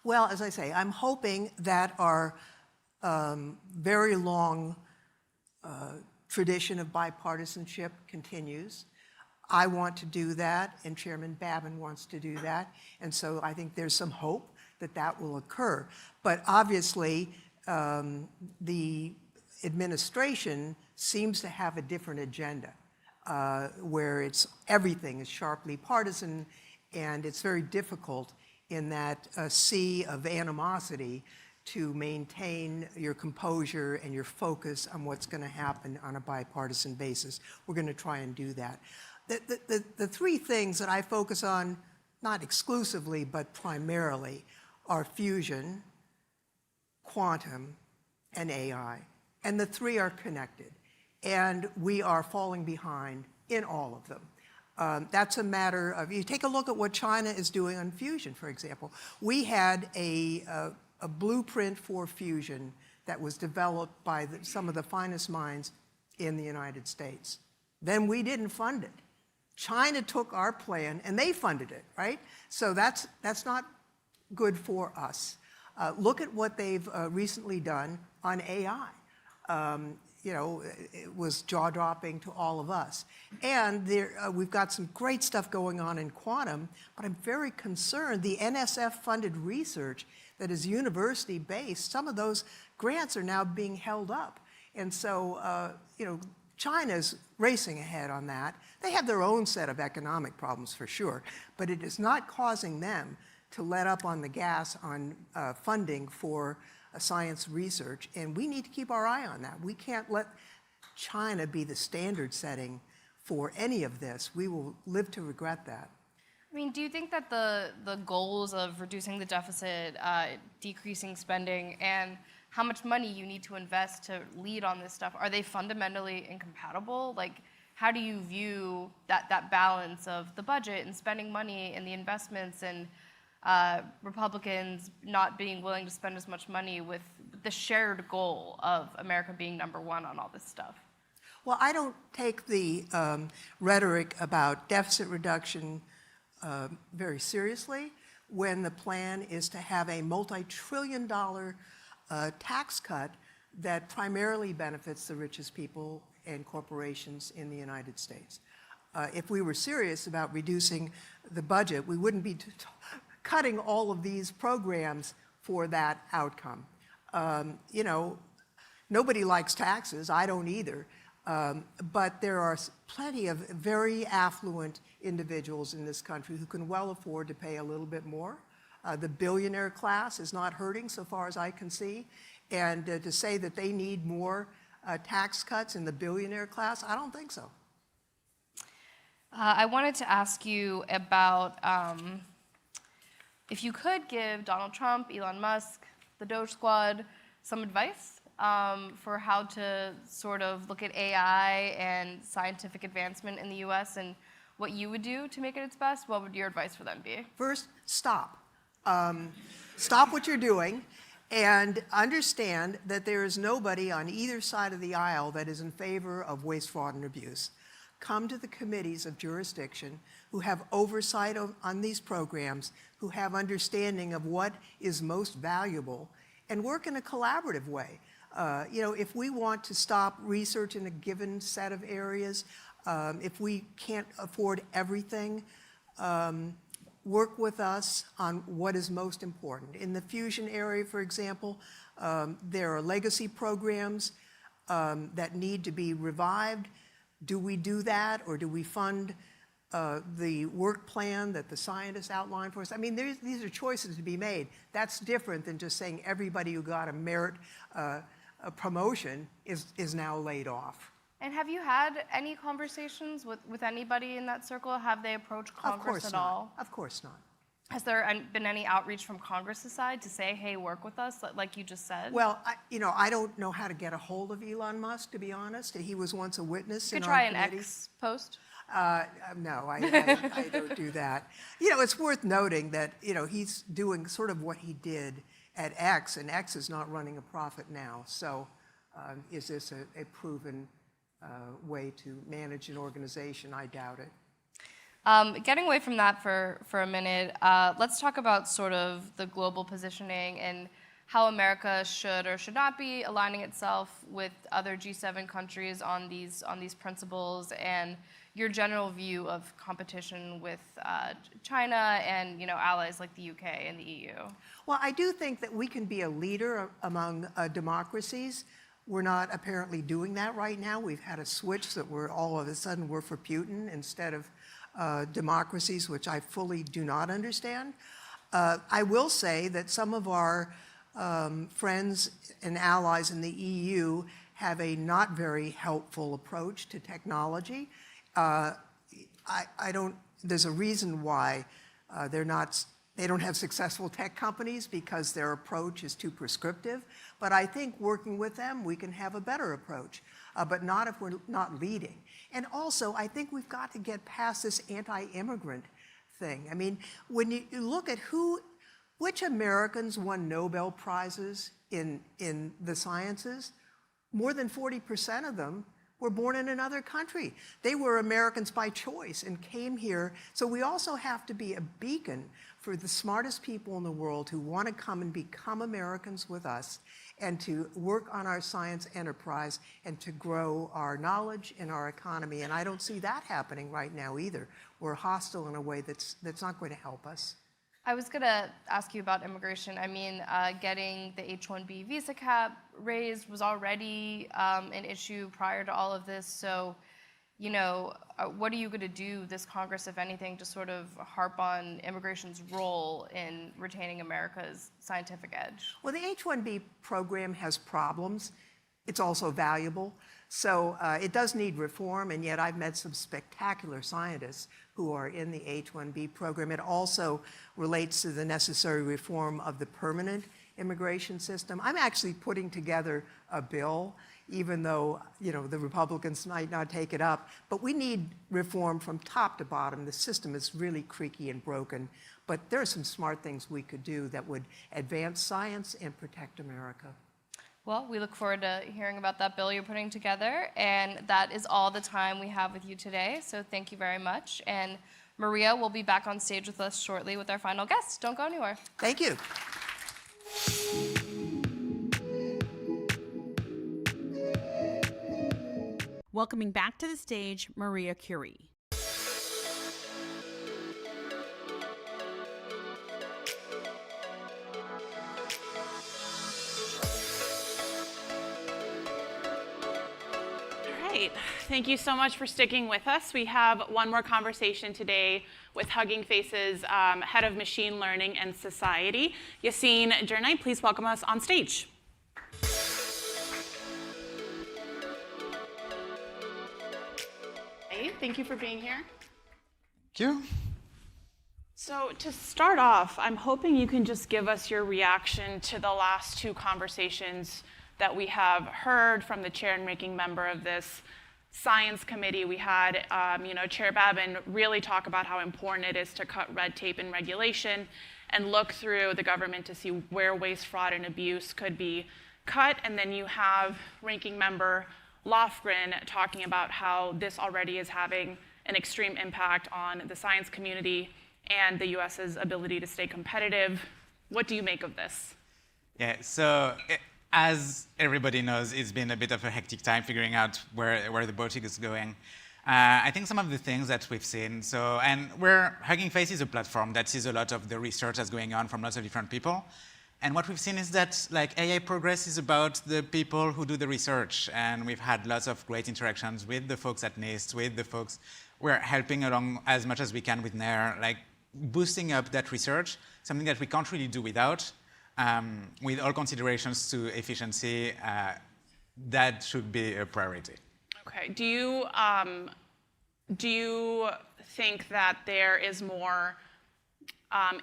Well, as I say, I'm hoping that our very long tradition of bipartisanship continues. I want to do that, and Chairman Babin wants to do that, and so I think there's some hope that that will occur. But obviously, the administration seems to have a different agenda, where everything is sharply partisan, and it's very difficult in that sea of animosity to maintain your composure and your focus on what's going to happen on a bipartisan basis. We're going to try and do that. The three things that I focus on, not exclusively, but primarily, are fusion, quantum, and AI. And the three are connected. And we are falling behind in all of them. That's a matter of, you take a look at what China is doing on fusion, for example. We had a blueprint for fusion that was developed by some of the finest minds in the United States. Then we didn't fund it. China took our plan and they funded it, right? So that's not good for us. Look at what they've recently done on AI. It was jaw-dropping to all of us. And we've got some great stuff going on in quantum, but I'm very concerned the NSF-funded research that is university-based, some of those grants are now being held up. And so, China's racing ahead on that. They have their own set of economic problems for sure, but it is not causing them to let up on the gas on funding for science research, and we need to keep our eye on that. We can't let China be the standard setting for any of this. We will live to regret that. I mean, do you think that the goals of reducing the deficit, decreasing spending, and how much money you need to invest to lead on this stuff, are they fundamentally incompatible? Like, how do you view that balance of the budget and spending money and the investments and Republicans not being willing to spend as much money with the shared goal of America being number one on all this stuff? Well, I don't take the rhetoric about deficit reduction very seriously when the plan is to have a multi-trillion-dollar tax cut that primarily benefits the richest people and corporations in the United States. If we were serious about reducing the budget, we wouldn't be cutting all of these programs for that outcome. Nobody likes taxes. I don't either. But there are plenty of very affluent individuals in this country who can well afford to pay a little bit more. The billionaire class is not hurting so far as I can see. And to say that they need more tax cuts in the billionaire class, I don't think so. I wanted to ask you about if you could give Donald Trump, Elon Musk, the Doge Squad some advice for how to sort of look at AI and scientific advancement in the US and what you would do to make it its best, what would your advice for them be? First, stop. Stop what you're doing and understand that there is nobody on either side of the aisle that is in favor of waste, fraud, and abuse. Come to the committees of jurisdiction who have oversight on these programs, who have understanding of what is most valuable, and work in a collaborative way. If we want to stop research in a given set of areas, if we can't afford everything, work with us on what is most important. In the fusion area, for example, there are legacy programs that need to be revived. Do we do that, or do we fund the work plan that the scientists outlined for us? I mean, these are choices to be made. That's different than just saying everybody who got a merit promotion is now laid off. And have you had any conversations with anybody in that circle? Have they approached Congress at all? Of course not. Has there been any outreach from Congress's side to say, hey, work with us, like you just said? Well, I don't know how to get a hold of Elon Musk, to be honest. He was once a witness in our You could try an committee. X post. No, I don't do that. It's worth noting that, he's doing sort of what he did at X, and X is not running a profit now. So is this a proven way to manage an organization? I doubt it. Getting away from that for a minute, let's talk about sort of the global positioning and how America should or should not be aligning itself with other G7 countries on these principles, and your general view of competition with China and allies like the UK and the EU. Well, I do think that we can be a leader among democracies. We're not apparently doing that right now. We've had a switch that we're all of a sudden we're for Putin instead of democracies, which I fully do not understand. I will say that some of our friends and allies in the EU have a not very helpful approach to technology. There's a reason why they don't have successful tech companies, because their approach is too prescriptive. But I think working with them, we can have a better approach, but not if we're not leading. And also, I think we've got to get past this anti-immigrant thing. I mean, when you look at which Americans won Nobel Prizes in the sciences, more than 40% of them were born in another country. They were Americans by choice and came here. So we also have to be a beacon for the smartest people in the world who want to come and become Americans with us, and to work on our science enterprise and to grow our knowledge and our economy. And I don't see that happening right now either. We're hostile in a way that's not going to help us. I was going to ask you about immigration. I mean, getting the H-1B visa cap raised was already an issue prior to all of this. So, what are you going to do this Congress, if anything, to sort of harp on immigration's role in retaining America's scientific edge? Well, the H-1B program has problems. It's also valuable. So it does need reform, and yet I've met some spectacular scientists who are in the H-1B program. It also relates to the necessary reform of the permanent immigration system. I'm actually putting together a bill, even though the Republicans might not take it up. But we need reform from top to bottom. The system is really creaky and broken. But there are some smart things we could do that would advance science and protect America. Well, we look forward to hearing about that bill you're putting together. And that is all the time we have with you today. So thank you very much. And Maria will be back on stage with us shortly with our final guest. Don't go anywhere. Thank you. Welcoming back to the stage, Maria Curie. Thank you so much for sticking with us. We have one more conversation today with Hugging Face's head of machine learning and society, Yacine Jernite. Please welcome us on stage. Hey, thank you for being here. Thank you. So to start off, I'm hoping you can just give us your reaction to the last two conversations that we have heard from the chair and ranking member of this science committee. We had, Chair Babin really talk about how important it is to cut red tape and regulation and look through the government to see where waste, fraud, and abuse could be cut. And then you have ranking member Lofgren talking about how this already is having an extreme impact on the science community and the US's ability to stay competitive. What do you make of this? Yeah, so as everybody knows, it's been a bit of a hectic time figuring out where the boat is going. I think some of the things that we've seen, and Hugging Face is a platform that sees a lot of the research that's going on from lots of different people. And what we've seen is that AI progress is about the people who do the research. And we've had lots of great interactions with the folks at NIST, with the folks we're helping along as much as we can with NAIR, boosting up that research, something that we can't really do without. With all considerations to efficiency, that should be a priority. Okay. Do you think that there is more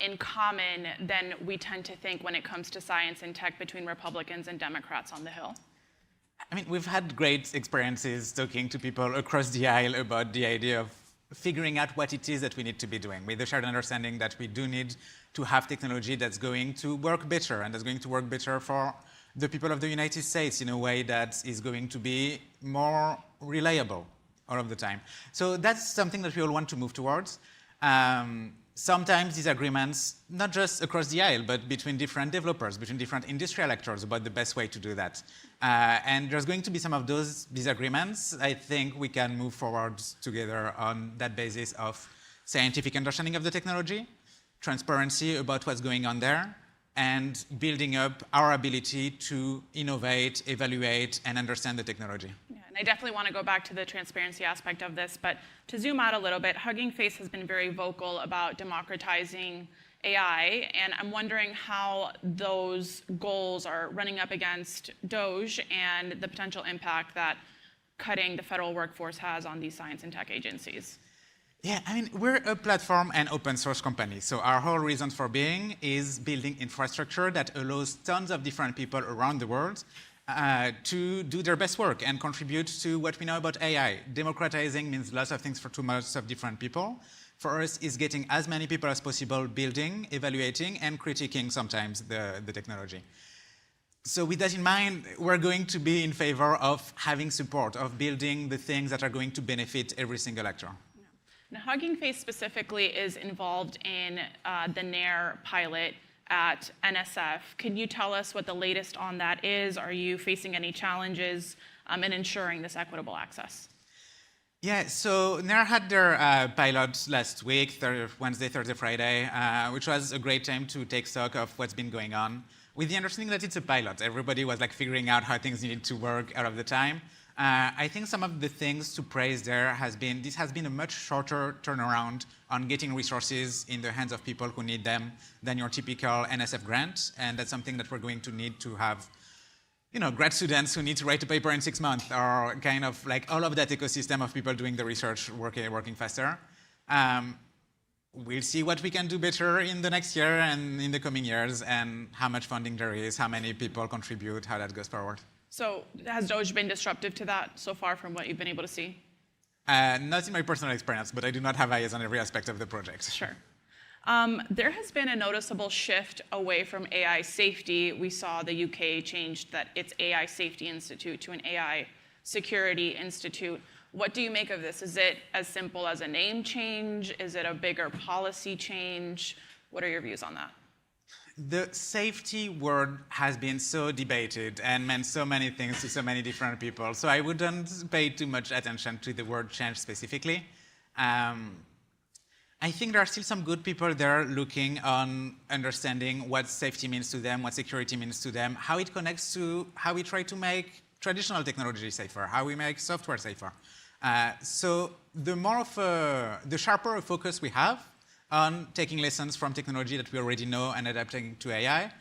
in common than we tend to think when it comes to science and tech between Republicans and Democrats on the Hill? I mean, we've had great experiences talking to people across the aisle about the idea of figuring out what it is that we need to be doing, with the shared understanding that we do need to have technology that's going to work better, and that's going to work better for the people of the United States in a way that is going to be more reliable all of the time. So that's something that we all want to move towards. Sometimes these agreements, not just across the aisle, but between different developers, between different industrial actors about the best way to do that. And there's going to be some of these disagreements. I think we can move forward together on that basis of scientific understanding of the technology, transparency about what's going on there, and building up our ability to innovate, evaluate, and understand the technology. Yeah, and I definitely want to go back to the transparency aspect of this, but to zoom out a little bit, Hugging Face has been very vocal about democratizing AI, and I'm wondering how those goals are running up against DOGE and the potential impact that cutting the federal workforce has on these science and tech agencies. Yeah, I mean, we're a platform and open source company. So our whole reason for being is building infrastructure that allows tons of different people around the world to do their best work and contribute to what we know about AI. Democratizing means lots of things to lots of different people. For us, is getting as many people as possible building, evaluating, and critiquing sometimes the technology. So with that in mind, we're going to be in favor of having support, of building the things that are going to benefit every single actor. Now, Hugging Face specifically is involved in the NAIR pilot at NSF. Can you tell us what the latest on that is? Are you facing any challenges in ensuring this equitable access? Yeah, so NAIR had their pilot last week, Wednesday, Thursday, Friday, which was a great time to take stock of what's been going on. With the understanding that it's a pilot, everybody was figuring out how things needed to work out of the time. I think some of the things to praise there this has been a much shorter turnaround on getting resources in the hands of people who need them than your typical NSF grant, and that's something that we're going to need to have, grad students who need to write a paper in 6 months, or kind of all of that ecosystem of people doing the research working faster. We'll see what we can do better in the next year and in the coming years, and how much funding there is, how many people contribute, how that goes forward. So has DOGE been disruptive to that so far from what you've been able to see? Not in my personal experience, but I do not have eyes on every aspect of the project. Sure. There has been a noticeable shift away from AI safety. We saw the UK changed its AI Safety Institute to an AI Security Institute. What do you make of this? Is it as simple as a name change? Is it a bigger policy change? What are your views on that? The safety word has been so debated and meant so many things to so many different people, so I wouldn't pay too much attention to the word change specifically. I think there are still some good people there looking on understanding what safety means to them, what security means to them, how it connects to how we try to make traditional technology safer, how we make software safer. So the sharper a focus we have on taking lessons from technology that we already know and adapting to AI,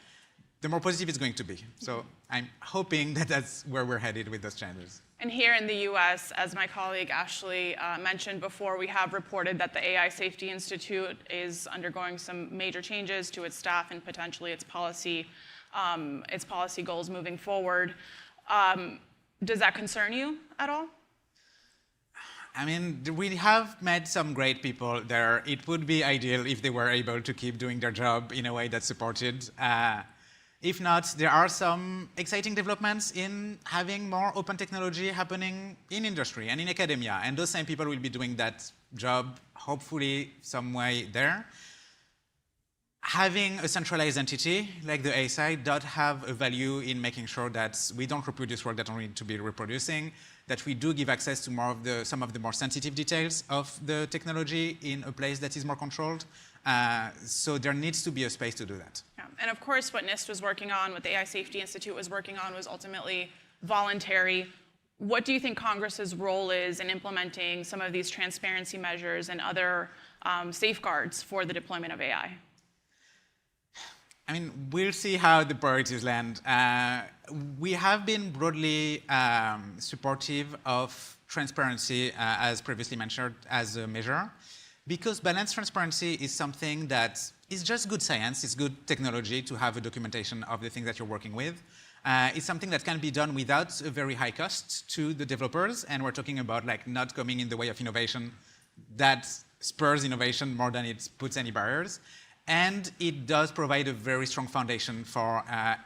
the more positive it's going to be. So I'm hoping that that's where we're headed with those changes. And here in the US, as my colleague Ashley mentioned before, we have reported that the AI Safety Institute is undergoing some major changes to its staff and potentially its policy goals moving forward. Does that concern you at all? I mean, we have met some great people there. It would be ideal if they were able to keep doing their job in a way that's supported. If not, there are some exciting developments in having more open technology happening in industry and in academia. And those same people will be doing that job, hopefully, some way there. Having a centralized entity like the ASI does have a value in making sure that we don't reproduce work that don't need to be reproducing, that we do give access to some of the more sensitive details of the technology in a place that is more controlled. So there needs to be a space to do that. Yeah. And of course, what NIST was working on, what the AI Safety Institute was working on, was ultimately voluntary. What do you think Congress's role is in implementing some of these transparency measures and other safeguards for the deployment of AI? I mean, we'll see how the priorities land. We have been broadly supportive of transparency, as previously mentioned, as a measure, because balanced transparency is something that is just good science, it's good technology to have a documentation of the things that you're working with. It's something that can be done without a very high cost to the developers, and we're talking about like not coming in the way of innovation that spurs innovation more than it puts any barriers. And it does provide a very strong foundation for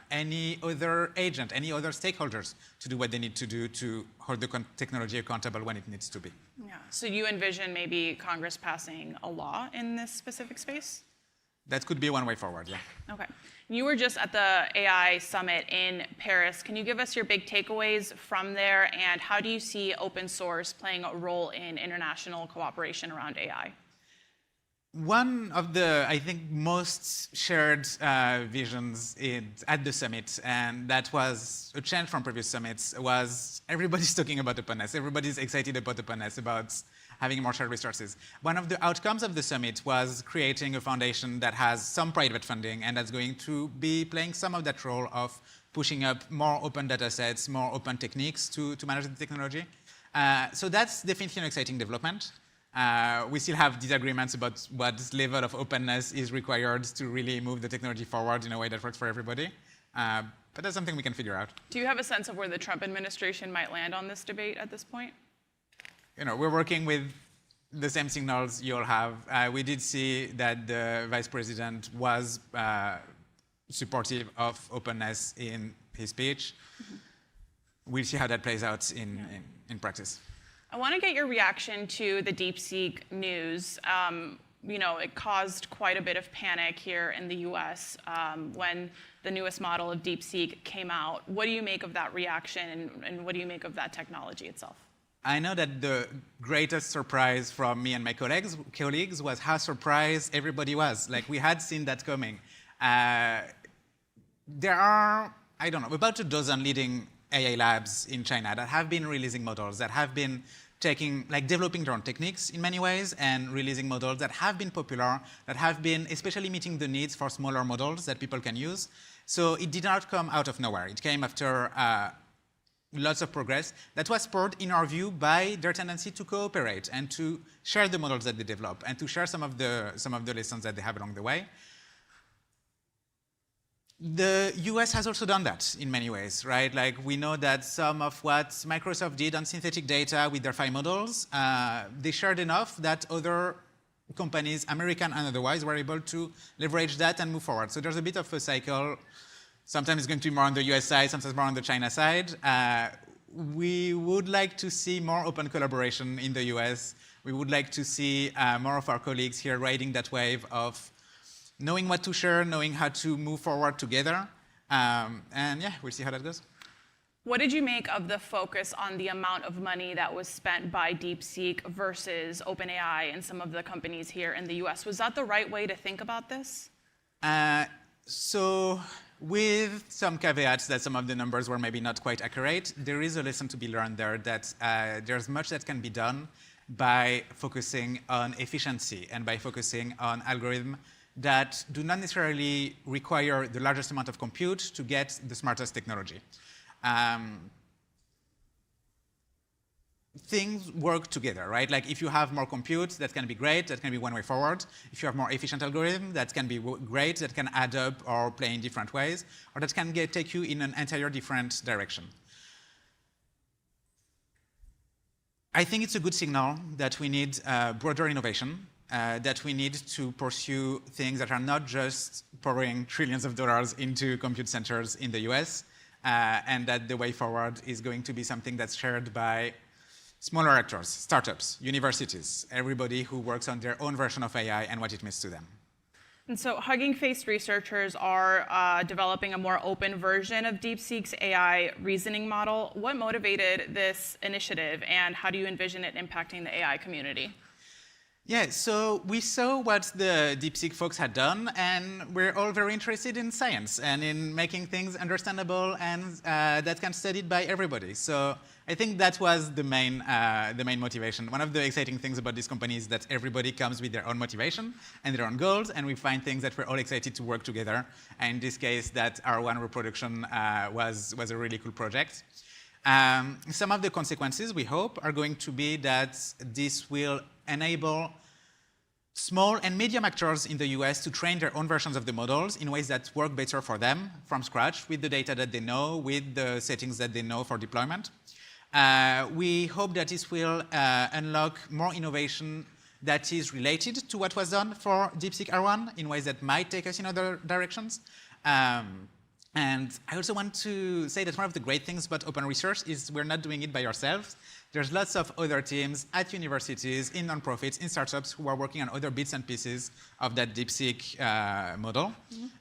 any other agent, any other stakeholders to do what they need to do to hold the technology accountable when it needs to be. Yeah. So you envision maybe Congress passing a law in this specific space? That could be one way forward, yeah. Okay. You were just at the AI summit in Paris. Can you give us your big takeaways from there, and how do you see open source playing a role in international cooperation around AI? One of the, I think, most shared visions at the summit, and that was a change from previous summits, was everybody's talking about openness. Everybody's excited about openness, about having more shared resources. One of the outcomes of the summit was creating a foundation that has some private funding and that's going to be playing some of that role of pushing up more open data sets, more open techniques to manage the technology. So that's definitely an exciting development. We still have disagreements about what level of openness is required to really move the technology forward in a way that works for everybody. But that's something we can figure out. Do you have a sense of where the Trump administration might land on this debate at this point? You know, we're working with the same signals you all have. We did see that the vice president was supportive of openness in his speech. Mm-hmm. We'll see how that plays out in practice. I want to get your reaction to the DeepSeek news. You know, it caused quite a bit of panic here in the US when the newest model of DeepSeek came out. What do you make of that reaction, and what do you make of that technology itself? I know that the greatest surprise from me and my colleagues was how surprised everybody was. Like, we had seen that coming. There are, I don't know, about a dozen leading AI labs in China that have been releasing models, that have been developing their own techniques in many ways and releasing models that have been popular, that have been especially meeting the needs for smaller models that people can use. So it did not come out of nowhere. It came after lots of progress that was spurred, in our view, by their tendency to cooperate and to share the models that they develop and to share some of the lessons that they have along the way. The US has also done that in many ways, right? Like, we know that some of what Microsoft did on synthetic data with their 5 models, they shared enough that other companies, American and otherwise, were able to leverage that and move forward. So there's a bit of a cycle. Sometimes it's going to be more on the US side, sometimes more on the China side. We would like to see more open collaboration in the US. We would like to see more of our colleagues here riding that wave of knowing what to share, knowing how to move forward together. And yeah, we'll see how that goes. What did you make of the focus on the amount of money that was spent by DeepSeek versus OpenAI and some of the companies here in the US? Was that the right way to think about this? So with some caveats that some of the numbers were maybe not quite accurate, there is a lesson to be learned there that there's much that can be done by focusing on efficiency and by focusing on algorithm that do not necessarily require the largest amount of compute to get the smartest technology. Things work together, right? Like if you have more compute, that can be great, that can be one way forward. If you have more efficient algorithm, that can be great, that can add up or play in different ways, or that can take you in an entire different direction. I think it's a good signal that we need broader innovation, that we need to pursue things that are not just pouring trillions of dollars into compute centers in the US, and that the way forward is going to be something that's shared by smaller actors, startups, universities, everybody who works on their own version of AI and what it means to them. And so Hugging Face researchers are developing a more open version of DeepSeek's AI reasoning model. What motivated this initiative, and how do you envision it impacting the AI community? Yeah, so we saw what the DeepSeek folks had done, and we're all very interested in science and in making things understandable and that can be studied by everybody. So I think that was the main motivation. One of the exciting things about this company is that everybody comes with their own motivation and their own goals, and we find things that we're all excited to work together. And in this case, that R1 reproduction was a really cool project. Some of the consequences, we hope, are going to be that this will enable small and medium actors in the US to train their own versions of the models in ways that work better for them from scratch, with the data that they know, with the settings that they know for deployment. We hope that this will unlock more innovation that is related to what was done for DeepSeek R1 in ways that might take us in other directions. And I also want to say that one of the great things about open research is we're not doing it by ourselves. There's lots of other teams at universities, in nonprofits, in startups who are working on other bits and pieces of that DeepSeek model.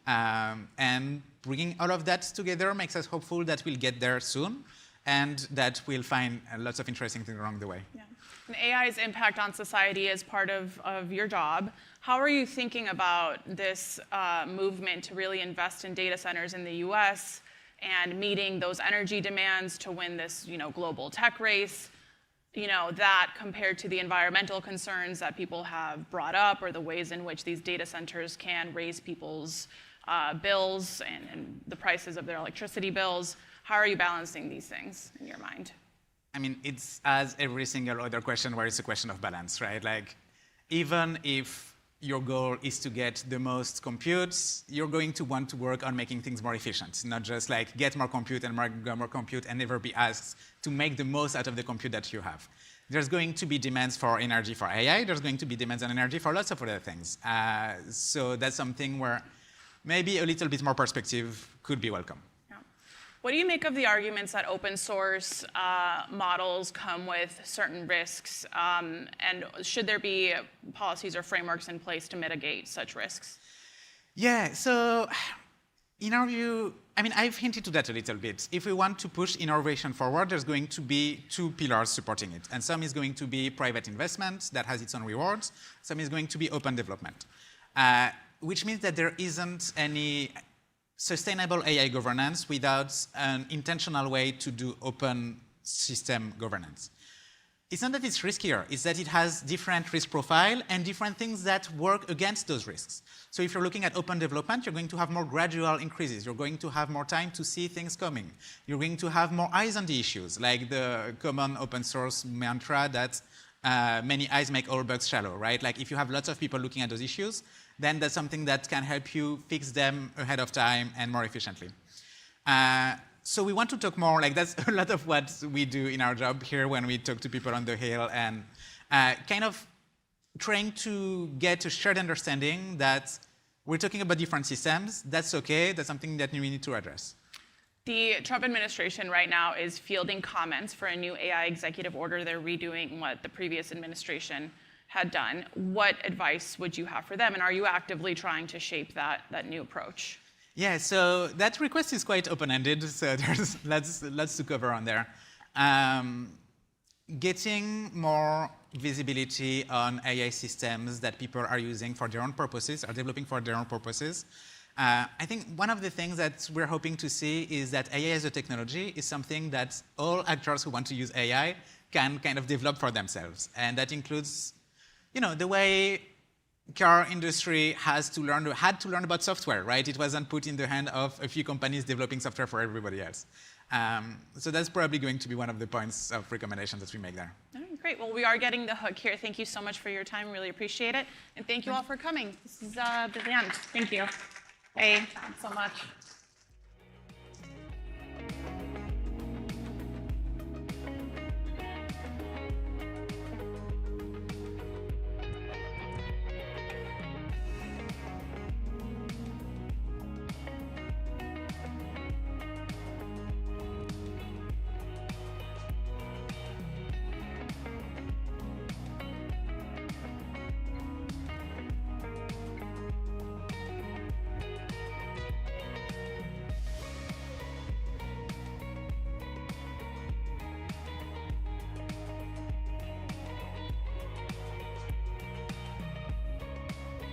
And bringing all of that together makes us hopeful that we'll get there soon and that we'll find lots of interesting things along the way. Yeah. And AI's impact on society is part of your job. How are you thinking about this movement to really invest in data centers in the US and meeting those energy demands to win this, global tech race? That compared to the environmental concerns that people have brought up, or the ways in which these data centers can raise people's bills and the prices of their electricity bills. How are you balancing these things in your mind? I mean, it's as every single other question where it's a question of balance, right? Like, even if your goal is to get the most compute, you're going to want to work on making things more efficient, not just like get more compute and more compute and never be asked to make the most out of the compute that you have. There's going to be demands for energy for AI. There's going to be demands on energy for lots of other things. So that's something where maybe a little bit more perspective could be welcome. What do you make of the arguments that open source models come with certain risks? And should there be policies or frameworks in place to mitigate such risks? Yeah, so in our view, I mean, I've hinted to that a little bit. If we want to push innovation forward, there's going to be two pillars supporting it. And some is going to be private investment that has its own rewards. Some is going to be open development, which means that there isn't any sustainable AI governance without an intentional way to do open system governance. It's not that it's riskier, it's that it has different risk profile and different things that work against those risks. So if you're looking at open development, you're going to have more gradual increases. You're going to have more time to see things coming. You're going to have more eyes on the issues, like the common open source mantra that many eyes make all bugs shallow, right? Like if you have lots of people looking at those issues, then that's something that can help you fix them ahead of time and more efficiently. So we want to talk more, like that's a lot of what we do in our job here when we talk to people on the Hill, and kind of trying to get a shared understanding that we're talking about different systems. That's okay, that's something that we need to address. The Trump administration right now is fielding comments for a new AI executive order. They're redoing what the previous administration had done. What advice would you have for them? And are you actively trying to shape that new approach? Yeah, so that request is quite open-ended, so there's lots to cover on there. Getting more visibility on AI systems that people are using for their own purposes, are developing for their own purposes. I think one of the things that we're hoping to see is that AI as a technology is something that all actors who want to use AI can kind of develop for themselves. And that includes, the way car industry had to learn about software, right? It wasn't put in the hand of a few companies developing software for everybody else. So that's probably going to be one of the points of recommendation that we make there. All right, great. Well, we are getting the hook here. Thank you so much for your time. Really appreciate it. And thank you all for coming. This is brilliant. Thank you. Hey, thanks so much.